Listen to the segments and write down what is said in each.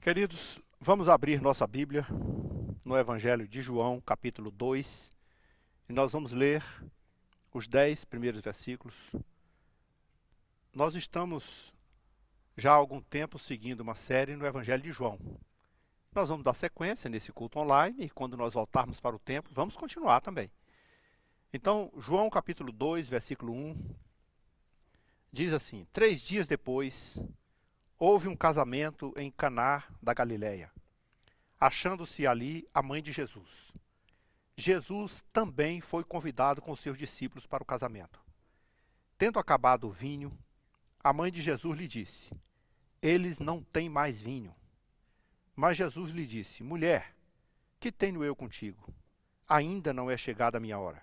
Queridos, vamos abrir nossa Bíblia no Evangelho de João, capítulo 2, e nós vamos ler os 10 primeiros versículos. Nós estamos já há algum tempo seguindo uma série no Evangelho de João. Nós vamos dar sequência nesse culto online e quando nós voltarmos para o templo, vamos continuar também. Então, João capítulo 2, versículo 1, diz assim: 3 dias depois, houve um casamento em Caná da Galileia, achando-se ali a mãe de Jesus. Jesus também foi convidado com seus discípulos para o casamento. Tendo acabado o vinho, a mãe de Jesus lhe disse: eles não têm mais vinho. Mas Jesus lhe disse: mulher, que tenho eu contigo? Ainda não é chegada a minha hora.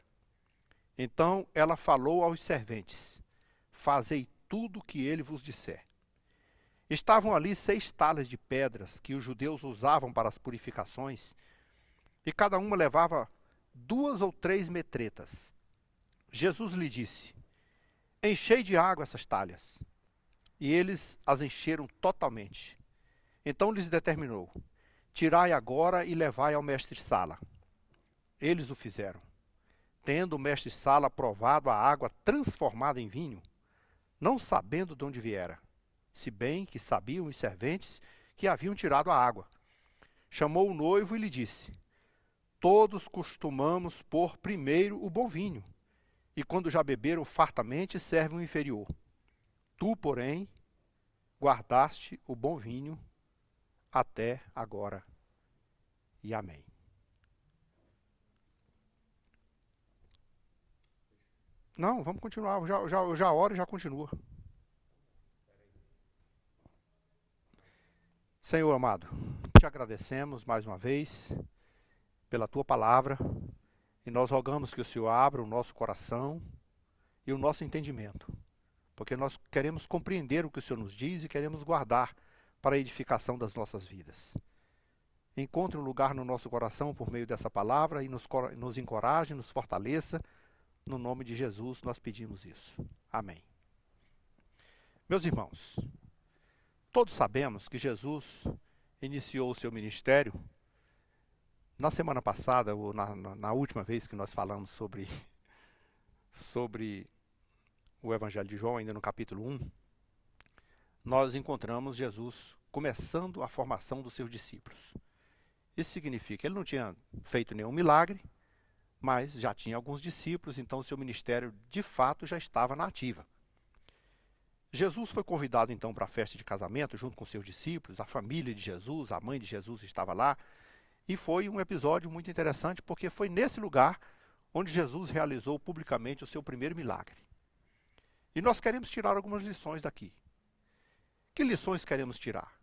Então ela falou aos serventes: fazei tudo o que ele vos disser. Estavam ali 6 talhas de pedras que os judeus usavam para as purificações, e cada uma levava 2 ou 3 metretas. Jesus lhe disse: enchei de água essas talhas. E eles as encheram totalmente. Então lhes determinou: tirai agora e levai ao mestre-sala. Eles o fizeram. Tendo o mestre-sala provado a água transformada em vinho, não sabendo de onde viera, se bem que sabiam os serventes que haviam tirado a água, chamou o noivo e lhe disse: todos costumamos pôr primeiro o bom vinho, e quando já beberam fartamente, servem o inferior. Tu, porém, guardaste o bom vinho até agora. E amém. Não, vamos continuar. Eu já oro e já continua. Senhor amado, te agradecemos mais uma vez pela tua palavra e nós rogamos que o Senhor abra o nosso coração e o nosso entendimento, porque nós queremos compreender o que o Senhor nos diz e queremos guardar para a edificação das nossas vidas. Encontre um lugar no nosso coração por meio dessa palavra e nos encoraje, nos fortaleça. No nome de Jesus nós pedimos isso. Amém. Meus irmãos, todos sabemos que Jesus iniciou o seu ministério na semana passada, ou na última vez que nós falamos sobre o Evangelho de João, ainda no capítulo 1, nós encontramos Jesus começando a formação dos seus discípulos. Isso significa que ele não tinha feito nenhum milagre, mas já tinha alguns discípulos, então o seu ministério de fato já estava na ativa. Jesus foi convidado então para a festa de casamento junto com seus discípulos, a família de Jesus, a mãe de Jesus estava lá, e foi um episódio muito interessante porque foi nesse lugar onde Jesus realizou publicamente o seu primeiro milagre. E nós queremos tirar algumas lições daqui. Que lições queremos tirar?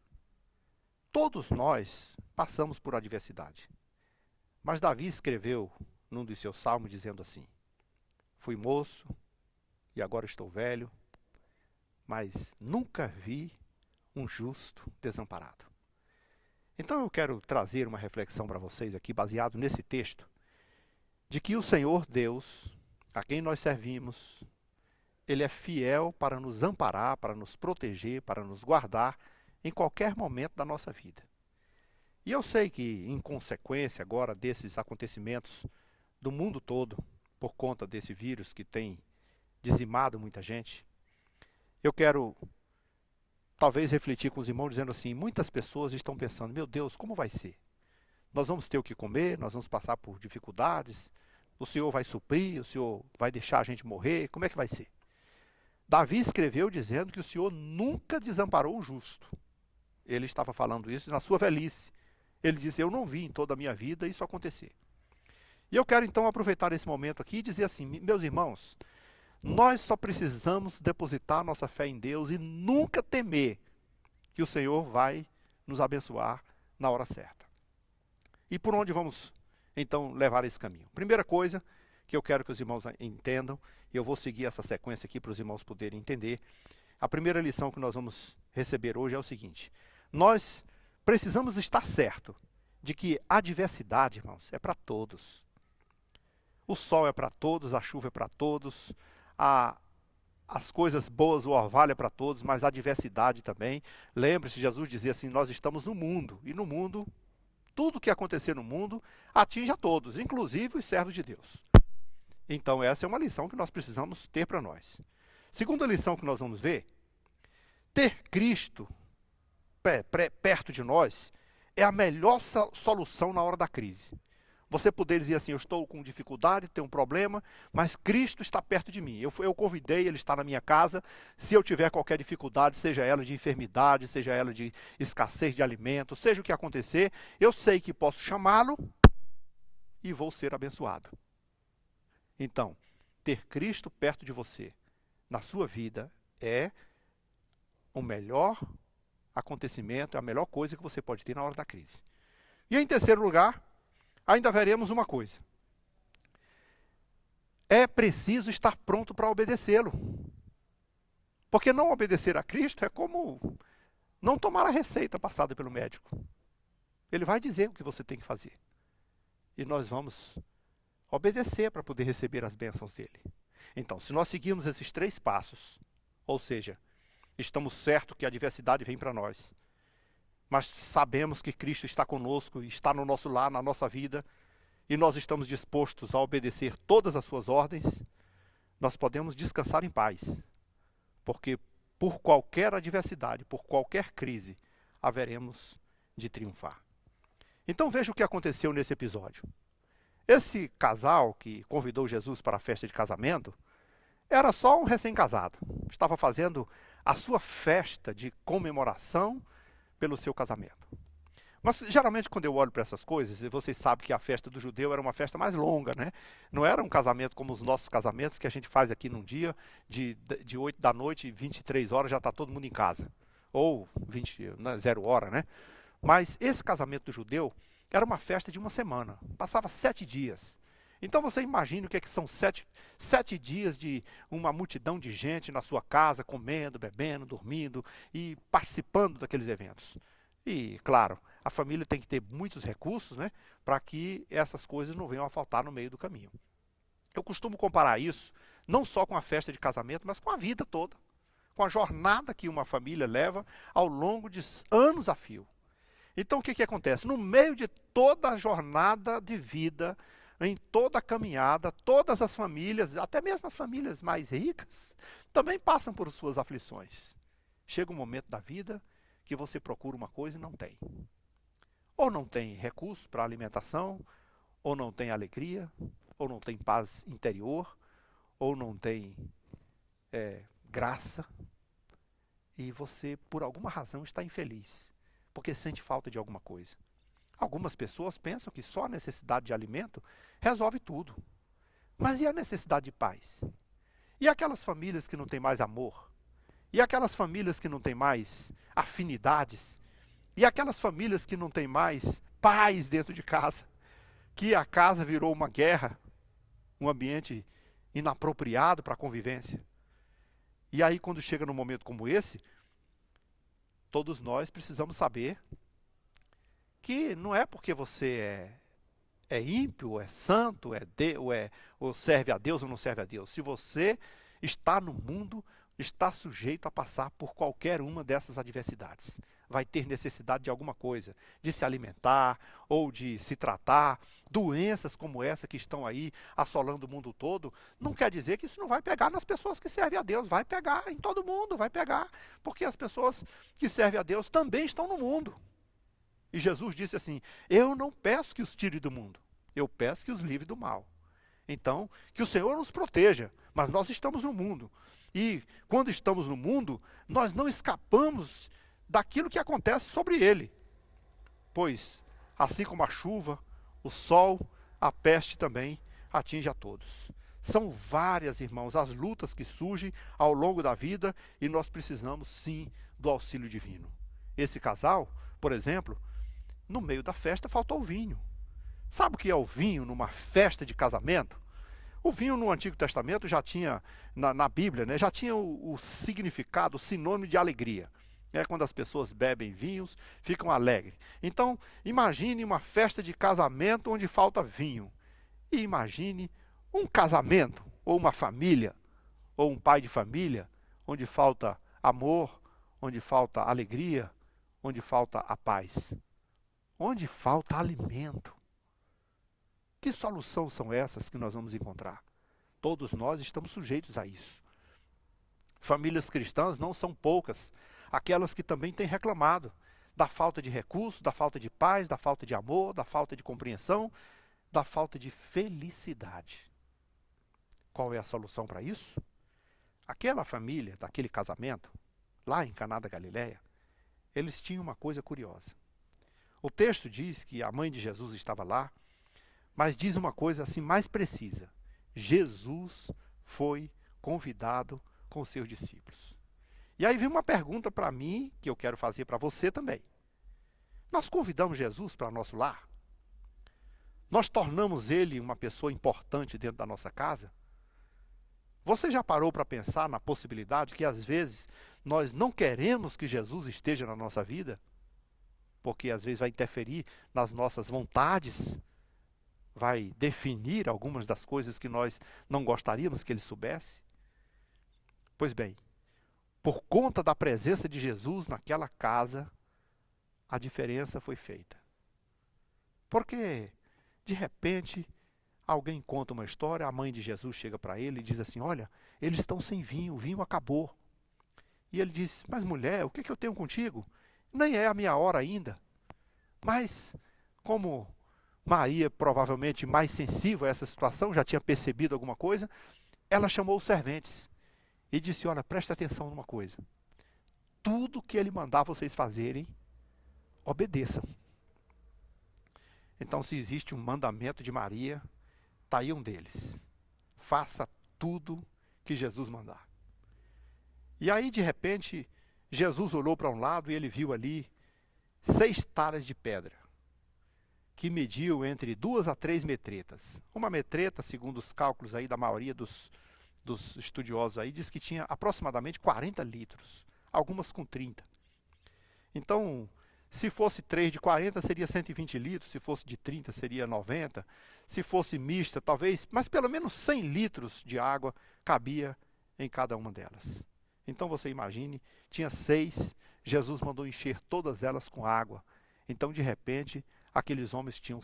Todos nós passamos por adversidade. Mas Davi escreveu num dos seus salmos dizendo assim: fui moço e agora estou velho, mas nunca vi um justo desamparado. Então eu quero trazer uma reflexão para vocês aqui, baseado nesse texto, de que o Senhor Deus, a quem nós servimos, Ele é fiel para nos amparar, para nos proteger, para nos guardar em qualquer momento da nossa vida. E eu sei que, em consequência agora desses acontecimentos do mundo todo, por conta desse vírus que tem dizimado muita gente, eu quero talvez refletir com os irmãos dizendo assim: muitas pessoas estão pensando, meu Deus, como vai ser? Nós vamos ter o que comer, nós vamos passar por dificuldades, o Senhor vai suprir, o Senhor vai deixar a gente morrer, como é que vai ser? Davi escreveu dizendo que o Senhor nunca desamparou o justo. Ele estava falando isso na sua velhice. Ele disse: eu não vi em toda a minha vida isso acontecer. E eu quero então aproveitar esse momento aqui e dizer assim: meus irmãos, nós só precisamos depositar nossa fé em Deus e nunca temer que o Senhor vai nos abençoar na hora certa. E por onde vamos então levar esse caminho? Primeira coisa que eu quero que os irmãos entendam, e eu vou seguir essa sequência aqui para os irmãos poderem entender. A primeira lição que nós vamos receber hoje é o seguinte: nós precisamos estar certo de que a adversidade, irmãos, é para todos. O sol é para todos, a chuva é para todos, as coisas boas, o orvalho é para todos, mas a adversidade também. Lembre-se, Jesus dizia assim, nós estamos no mundo, e no mundo, tudo que acontecer no mundo atinge a todos, inclusive os servos de Deus. Então essa é uma lição que nós precisamos ter para nós. Segunda lição que nós vamos ver, ter Cristo perto de nós é a melhor solução na hora da crise. Você poder dizer assim, eu estou com dificuldade, tenho um problema, mas Cristo está perto de mim. Eu convidei, Ele está na minha casa. Se eu tiver qualquer dificuldade, seja ela de enfermidade, seja ela de escassez de alimento, seja o que acontecer, eu sei que posso chamá-lo e vou ser abençoado. Então, ter Cristo perto de você, na sua vida, é o melhor acontecimento, é a melhor coisa que você pode ter na hora da crise. E em terceiro lugar, ainda veremos uma coisa. É preciso estar pronto para obedecê-lo. Porque não obedecer a Cristo é como não tomar a receita passada pelo médico. Ele vai dizer o que você tem que fazer. E nós vamos obedecer para poder receber as bênçãos dele. Então, se nós seguirmos esses 3 passos, ou seja, estamos certos que a adversidade vem para nós, mas sabemos que Cristo está conosco, está no nosso lar, na nossa vida, e nós estamos dispostos a obedecer todas as suas ordens, nós podemos descansar em paz, porque por qualquer adversidade, por qualquer crise, haveremos de triunfar. Então veja o que aconteceu nesse episódio. Esse casal que convidou Jesus para a festa de casamento, era só um recém-casado, estava fazendo a sua festa de comemoração pelo seu casamento. Mas geralmente quando eu olho para essas coisas, e vocês sabem que a festa do judeu era uma festa mais longa, né? Não era um casamento como os nossos casamentos que a gente faz aqui num dia, de 8 da noite e 23 horas já está todo mundo em casa. Ou 0 hora, né? Mas esse casamento do judeu era uma festa de uma semana, passava 7 dias. Então você imagina o que são 7 dias de uma multidão de gente na sua casa, comendo, bebendo, dormindo e participando daqueles eventos. E, claro, a família tem que ter muitos recursos, né, para que essas coisas não venham a faltar no meio do caminho. Eu costumo comparar isso não só com a festa de casamento, mas com a vida toda, com a jornada que uma família leva ao longo de anos a fio. Então o que acontece? No meio de toda a jornada de vida, em toda a caminhada, todas as famílias, até mesmo as famílias mais ricas, também passam por suas aflições. Chega um momento da vida que você procura uma coisa e não tem. Ou não tem recurso para alimentação, ou não tem alegria, ou não tem paz interior, ou não tem graça, e você, por alguma razão, está infeliz, porque sente falta de alguma coisa. Algumas pessoas pensam que só a necessidade de alimento resolve tudo. Mas e a necessidade de paz? E aquelas famílias que não têm mais amor? E aquelas famílias que não têm mais afinidades? E aquelas famílias que não têm mais paz dentro de casa? Que a casa virou uma guerra, um ambiente inapropriado para a convivência. E aí, quando chega num momento como esse, todos nós precisamos saber que não é porque você é ímpio, é santo, ou serve a Deus ou não serve a Deus. Se você está no mundo, está sujeito a passar por qualquer uma dessas adversidades. Vai ter necessidade de alguma coisa, de se alimentar ou de se tratar. Doenças como essa que estão aí assolando o mundo todo, não quer dizer que isso não vai pegar nas pessoas que servem a Deus. Vai pegar em todo mundo, vai pegar. Porque as pessoas que servem a Deus também estão no mundo. E Jesus disse assim, eu não peço que os tire do mundo, eu peço que os livre do mal. Então, que o Senhor nos proteja, mas nós estamos no mundo. E quando estamos no mundo, nós não escapamos daquilo que acontece sobre ele. Pois, assim como a chuva, o sol, a peste também atinge a todos. São várias, irmãos, as lutas que surgem ao longo da vida e nós precisamos, sim, do auxílio divino. Esse casal, por exemplo, no meio da festa faltou o vinho. Sabe o que é o vinho numa festa de casamento? O vinho no Antigo Testamento já tinha, na Bíblia, né, já tinha o significado, o sinônimo de alegria. É quando as pessoas bebem vinhos, ficam alegres. Então, imagine uma festa de casamento onde falta vinho. E imagine um casamento, ou uma família, ou um pai de família, onde falta amor, onde falta alegria, onde falta a paz, onde falta alimento. Que solução são essas que nós vamos encontrar? Todos nós estamos sujeitos a isso. Famílias cristãs não são poucas, aquelas que também têm reclamado da falta de recursos, da falta de paz, da falta de amor, da falta de compreensão, da falta de felicidade. Qual é a solução para isso? Aquela família, daquele casamento, lá em Caná da Galileia, eles tinham uma coisa curiosa. O texto diz que a mãe de Jesus estava lá, mas diz uma coisa assim mais precisa. Jesus foi convidado com seus discípulos. E aí vem uma pergunta para mim, que eu quero fazer para você também. Nós convidamos Jesus para nosso lar? Nós tornamos ele uma pessoa importante dentro da nossa casa? Você já parou para pensar na possibilidade que às vezes nós não queremos que Jesus esteja na nossa vida? Porque às vezes vai interferir nas nossas vontades, vai definir algumas das coisas que nós não gostaríamos que ele soubesse? Pois bem, por conta da presença de Jesus naquela casa, a diferença foi feita. Porque, de repente, alguém conta uma história, a mãe de Jesus chega para ele e diz assim, olha, eles estão sem vinho, o vinho acabou. E ele diz, mas mulher, o que eu tenho contigo? Nem é a minha hora ainda. Mas, como Maria, provavelmente mais sensível a essa situação, já tinha percebido alguma coisa, ela chamou os serventes e disse, olha, presta atenção numa coisa. Tudo que ele mandar vocês fazerem, obedeçam. Então, se existe um mandamento de Maria, está aí um deles. Faça tudo que Jesus mandar. E aí, de repente, Jesus olhou para um lado e ele viu ali 6 talhas de pedra, que mediam entre 2 a 3 metretas. Uma metreta, segundo os cálculos aí da maioria dos estudiosos aí, diz que tinha aproximadamente 40 litros, algumas com 30. Então, se fosse 3 de 40, seria 120 litros, se fosse de 30, seria 90, se fosse mista, talvez, mas pelo menos 100 litros de água cabia em cada uma delas. Então, você imagine, tinha 6, Jesus mandou encher todas elas com água. Então, de repente, aqueles homens tinham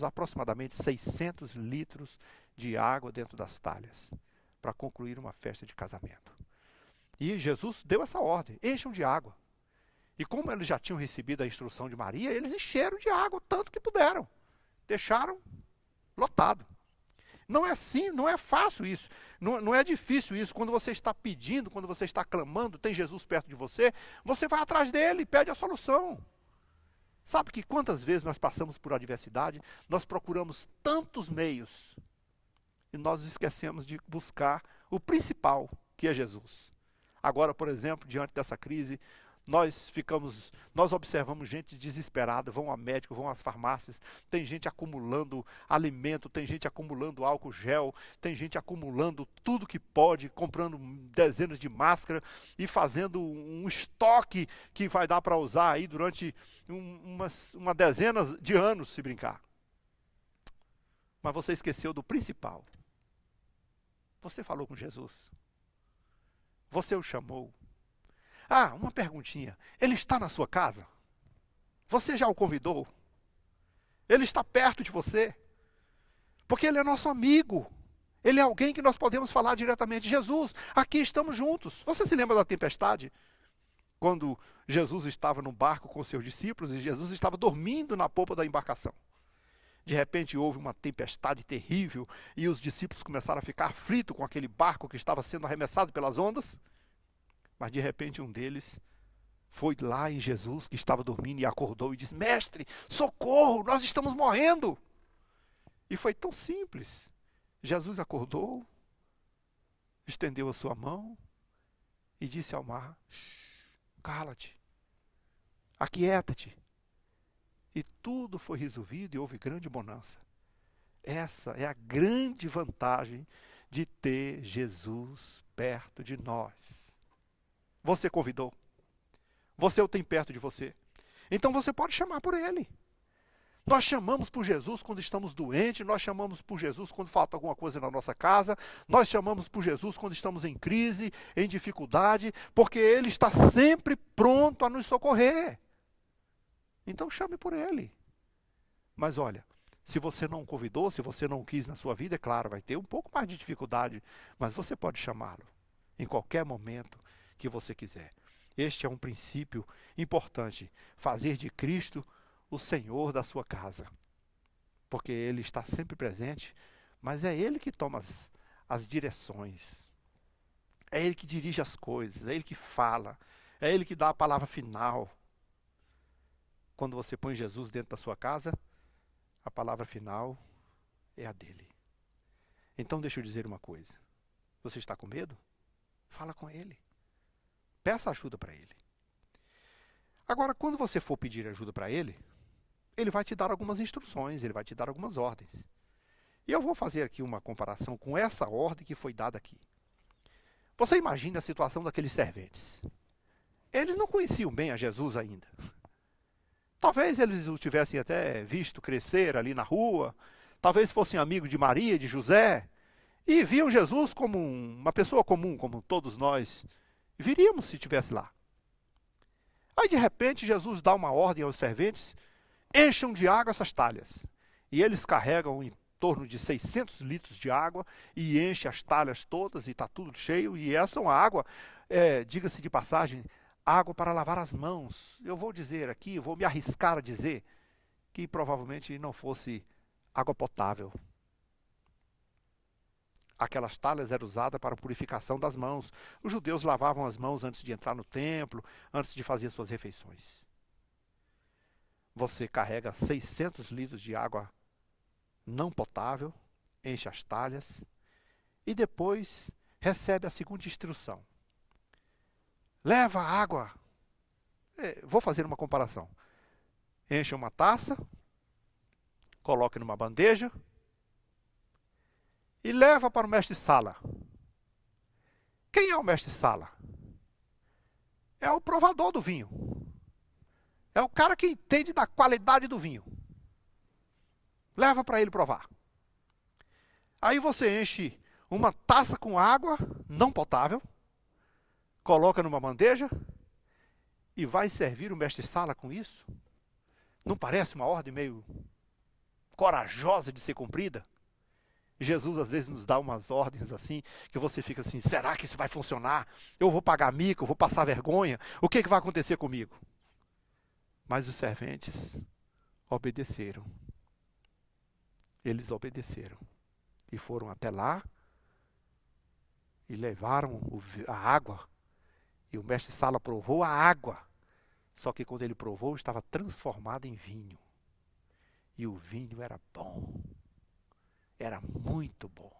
aproximadamente 600 litros de água dentro das talhas, para concluir uma festa de casamento. E Jesus deu essa ordem, encham de água. E como eles já tinham recebido a instrução de Maria, eles encheram de água o tanto que puderam. Deixaram lotado. Não é assim, não é fácil isso. Não é difícil isso. Quando você está pedindo, quando você está clamando, tem Jesus perto de você, você vai atrás dele e pede a solução. Sabe que quantas vezes nós passamos por adversidade, nós procuramos tantos meios e nós esquecemos de buscar o principal, que é Jesus. Agora, por exemplo, diante dessa crise, nós observamos gente desesperada, vão ao médico, vão às farmácias, tem gente acumulando alimento, tem gente acumulando álcool gel, tem gente acumulando tudo que pode, comprando dezenas de máscaras e fazendo um estoque que vai dar para usar aí durante uma dezena de anos, se brincar. Mas você esqueceu do principal. Você falou com Jesus. Você o chamou. Ah, uma perguntinha. Ele está na sua casa? Você já o convidou? Ele está perto de você? Porque ele é nosso amigo. Ele é alguém que nós podemos falar diretamente. Jesus, aqui estamos juntos. Você se lembra da tempestade? Quando Jesus estava no barco com seus discípulos e Jesus estava dormindo na popa da embarcação. De repente houve uma tempestade terrível e os discípulos começaram a ficar aflitos com aquele barco que estava sendo arremessado pelas ondas. Mas de repente um deles foi lá em Jesus, que estava dormindo, e acordou e disse, mestre, socorro, nós estamos morrendo. E foi tão simples. Jesus acordou, estendeu a sua mão e disse ao mar, cala-te, aquieta-te. E tudo foi resolvido e houve grande bonança. Essa é a grande vantagem de ter Jesus perto de nós. Você convidou. Você o tem perto de você. Então você pode chamar por ele. Nós chamamos por Jesus quando estamos doentes, nós chamamos por Jesus quando falta alguma coisa na nossa casa, nós chamamos por Jesus quando estamos em crise, em dificuldade, porque Ele está sempre pronto a nos socorrer. Então chame por Ele. Mas olha, se você não o convidou, se você não o quis na sua vida, é claro, vai ter um pouco mais de dificuldade, mas você pode chamá-lo em qualquer momento que você quiser. Este é um princípio importante, fazer de Cristo o Senhor da sua casa, porque Ele está sempre presente, mas é Ele que toma as direções, é Ele que dirige as coisas, é Ele que fala, é Ele que dá a palavra final. Quando você põe Jesus dentro da sua casa, a palavra final é a dele. Então deixa eu dizer uma coisa, você está com medo? Fala com Ele, peça ajuda para Ele. Agora, quando você for pedir ajuda para Ele, Ele vai te dar algumas instruções, Ele vai te dar algumas ordens. E eu vou fazer aqui uma comparação com essa ordem que foi dada aqui. Você imagina a situação daqueles serventes. Eles não conheciam bem a Jesus ainda. Talvez eles o tivessem até visto crescer ali na rua, talvez fossem amigos de Maria, de José, e viam Jesus como uma pessoa comum, como todos nós viríamos se estivesse lá. Aí de repente Jesus dá uma ordem aos serventes: encham de água essas talhas. E eles carregam em torno de 600 litros de água e enchem as talhas todas e está tudo cheio. E essa é uma água, diga-se de passagem, água para lavar as mãos. Eu vou dizer aqui, vou me arriscar a dizer que provavelmente não fosse água potável. Aquelas talhas eram usadas para a purificação das mãos. Os judeus lavavam as mãos antes de entrar no templo, antes de fazer suas refeições. Você carrega 600 litros de água não potável, enche as talhas e depois recebe a segunda instrução. Leva a água. Vou fazer uma comparação. Enche uma taça, coloque numa bandeja e leva para o mestre-sala. Quem é o mestre-sala? É o provador do vinho. É o cara que entende da qualidade do vinho. Leva para ele provar. Aí você enche uma taça com água não potável, coloca numa bandeja e vai servir o mestre-sala com isso? Não parece uma ordem meio corajosa de ser cumprida? Jesus às vezes nos dá umas ordens assim, que você fica assim: será que isso vai funcionar? Eu vou pagar mico, eu vou passar vergonha, o que vai acontecer comigo? Mas os serventes obedeceram. Eles obedeceram e foram até lá e levaram a água. E o mestre-sala provou a água. Só que quando ele provou, estava transformado em vinho. E o vinho era bom. Era muito bom.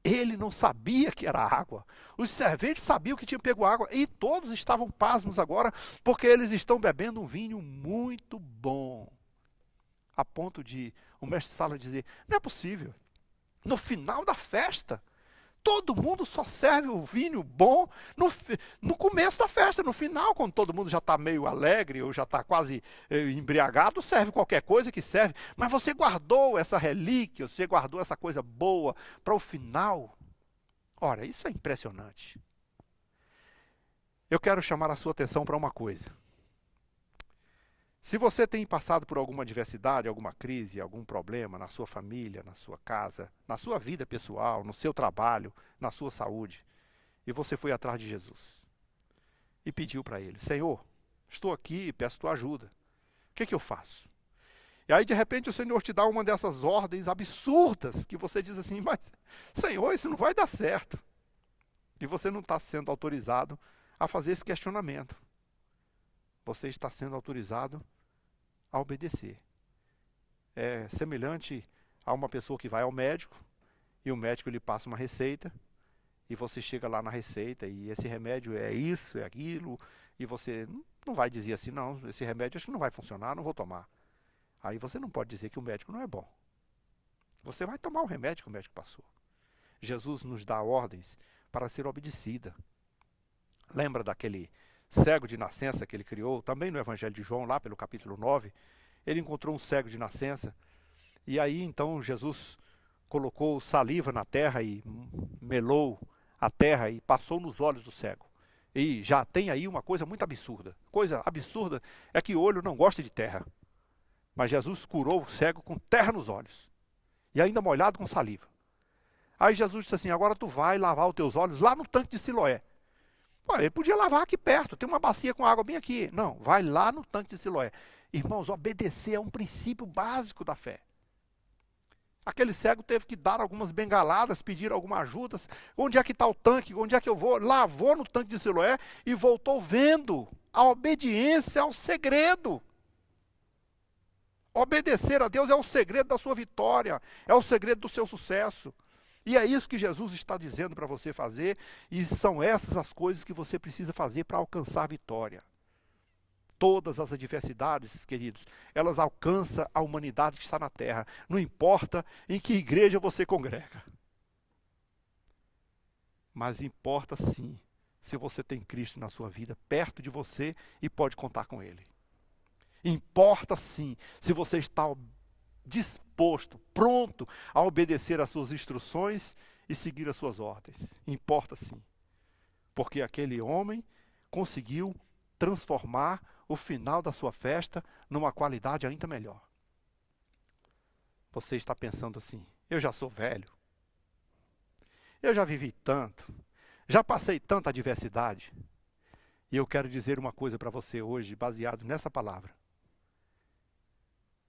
Ele não sabia que era água. Os serventes sabiam que tinham pego água. E todos estavam pasmos agora, porque eles estão bebendo um vinho muito bom. A ponto de o mestre-sala dizer: não é possível. No final da festa, todo mundo só serve o vinho bom no começo da festa. No final, quando todo mundo já está meio alegre ou já está quase embriagado, serve qualquer coisa que serve. Mas você guardou essa relíquia, você guardou essa coisa boa para o final. Ora, isso é impressionante. Eu quero chamar a sua atenção para uma coisa. Se você tem passado por alguma adversidade, alguma crise, algum problema na sua família, na sua casa, na sua vida pessoal, no seu trabalho, na sua saúde, e você foi atrás de Jesus e pediu para Ele: Senhor, estou aqui e peço tua ajuda. O que eu faço? E aí de repente o Senhor te dá uma dessas ordens absurdas que você diz assim: mas Senhor, isso não vai dar certo. E você não está sendo autorizado a fazer esse questionamento. Você está sendo autorizado a obedecer. É semelhante a uma pessoa que vai ao médico e o médico lhe passa uma receita e você chega lá na receita e esse remédio é isso, é aquilo, e você não vai dizer assim: não, esse remédio acho que não vai funcionar, não vou tomar. Aí você não pode dizer que o médico não é bom. Você vai tomar o remédio que o médico passou. Jesus nos dá ordens para ser obedecida. Lembra daquele cego de nascença que ele criou, também no Evangelho de João, lá pelo capítulo 9, ele encontrou um cego de nascença, e aí então Jesus colocou saliva na terra e melou a terra e passou nos olhos do cego. E já tem aí uma coisa muito absurda. Coisa absurda é que o olho não gosta de terra. Mas Jesus curou o cego com terra nos olhos. E ainda molhado com saliva. Aí Jesus disse assim, agora tu vai lavar os teus olhos lá no tanque de Siloé. Pô, ele podia lavar aqui perto, tem uma bacia com água bem aqui. Não, vai lá no tanque de Siloé. Irmãos, obedecer é um princípio básico da fé. Aquele cego teve que dar algumas bengaladas, pedir alguma ajuda. Onde é que está o tanque? Onde é que eu vou? Lavou no tanque de Siloé e voltou vendo. A obediência é o segredo. Obedecer a Deus é o segredo da sua vitória, é o segredo do seu sucesso. E é isso que Jesus está dizendo para você fazer, e são essas as coisas que você precisa fazer para alcançar a vitória. Todas as adversidades, queridos, elas alcançam a humanidade que está na terra. Não importa em que igreja você congrega. Mas importa sim, se você tem Cristo na sua vida, perto de você e pode contar com Ele. Importa sim, se você está disposto, pronto a obedecer às suas instruções e seguir as suas ordens. Importa sim. Porque aquele homem conseguiu transformar o final da sua festa numa qualidade ainda melhor. Você está pensando assim, eu já sou velho, eu já vivi tanto, já passei tanta adversidade, e eu quero dizer uma coisa para você hoje, baseado nessa palavra,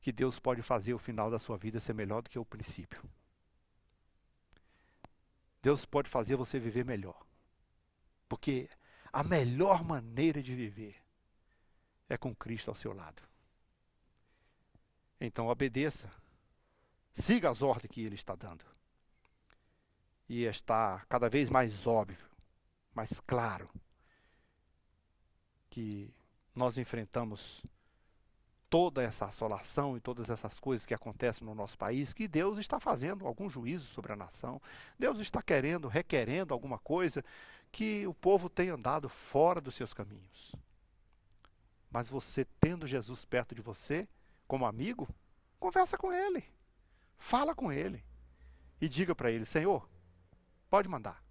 que Deus pode fazer o final da sua vida ser melhor do que o princípio. Deus pode fazer você viver melhor, porque a melhor maneira de viver é com Cristo ao seu lado. Então obedeça, siga as ordens que Ele está dando. E está cada vez mais óbvio, mais claro, que nós enfrentamos toda essa assolação e todas essas coisas que acontecem no nosso país, que Deus está fazendo algum juízo sobre a nação. Deus está requerendo alguma coisa, que o povo tenha andado fora dos seus caminhos. Mas você, tendo Jesus perto de você, como amigo, conversa com Ele, fala com Ele e diga para Ele, Senhor, pode mandar,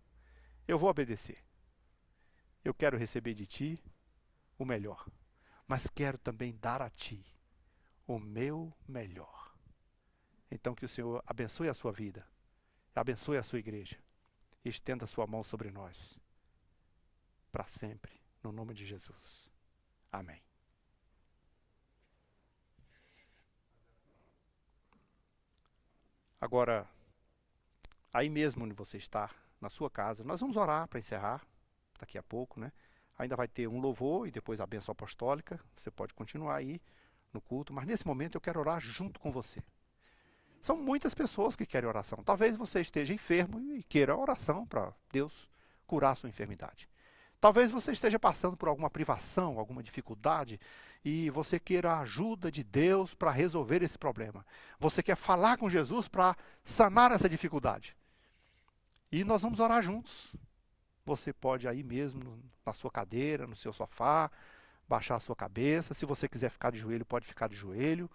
eu vou obedecer. Eu quero receber de Ti o melhor, mas quero também dar a Ti o meu melhor. Então que o Senhor abençoe a sua vida, abençoe a sua igreja, e estenda a sua mão sobre nós, para sempre, no nome de Jesus. Amém. Agora, aí mesmo onde você está, na sua casa, nós vamos orar para encerrar, daqui a pouco, né? Ainda vai ter um louvor e depois a bênção apostólica, você pode continuar aí no culto, mas nesse momento eu quero orar junto com você. São muitas pessoas que querem oração. Talvez você esteja enfermo e queira oração para Deus curar a sua enfermidade. Talvez você esteja passando por alguma privação, alguma dificuldade, e você queira a ajuda de Deus para resolver esse problema. Você quer falar com Jesus para sanar essa dificuldade. E nós vamos orar juntos. Você pode aí mesmo, na sua cadeira, no seu sofá, baixar a sua cabeça. Se você quiser ficar de joelho, pode ficar de joelho.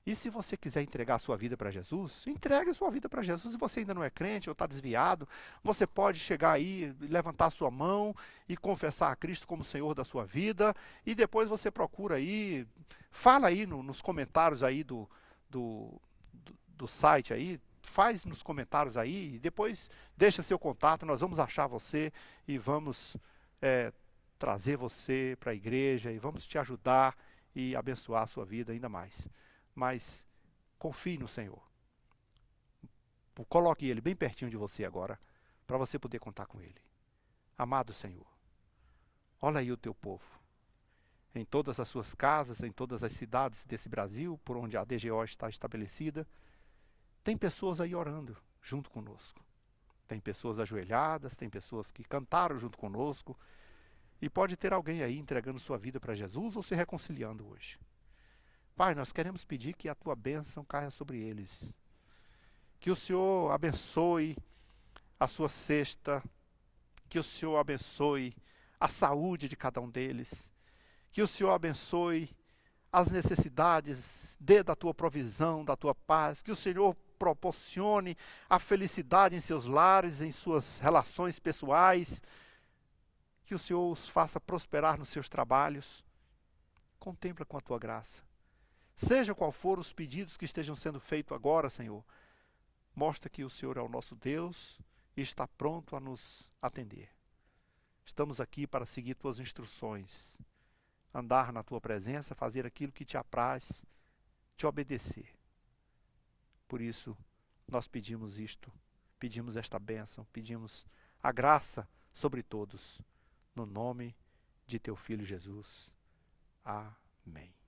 E se você quiser entregar a sua vida para Jesus, entregue a sua vida para Jesus. Se você ainda não é crente ou está desviado, você pode chegar aí, levantar a sua mão e confessar a Cristo como Senhor da sua vida. E depois você procura aí, fala aí nos comentários aí do site aí, faz nos comentários aí, e depois deixa seu contato, nós vamos achar você e vamos trazer você para a igreja e vamos te ajudar e abençoar a sua vida ainda mais. Mas confie no Senhor. Coloque Ele bem pertinho de você agora, para você poder contar com Ele. Amado Senhor, olha aí o teu povo. Em todas as suas casas, em todas as cidades desse Brasil, por onde a DGO está estabelecida, tem pessoas aí orando junto conosco. Tem pessoas ajoelhadas, tem pessoas que cantaram junto conosco. E pode ter alguém aí entregando sua vida para Jesus ou se reconciliando hoje. Pai, nós queremos pedir que a tua bênção caia sobre eles. Que o Senhor abençoe a sua cesta. Que o Senhor abençoe a saúde de cada um deles. Que o Senhor abençoe as necessidades, dê da tua provisão, da tua paz, que o Senhor proporcione a felicidade em seus lares, em suas relações pessoais, que o Senhor os faça prosperar nos seus trabalhos. Contempla com a tua graça. Seja qual for os pedidos que estejam sendo feitos agora, Senhor, mostra que o Senhor é o nosso Deus e está pronto a nos atender. Estamos aqui para seguir tuas instruções, andar na tua presença, fazer aquilo que te apraz, te obedecer. Por isso, nós pedimos isto, pedimos esta bênção, pedimos a graça sobre todos, no nome de teu Filho Jesus. Amém.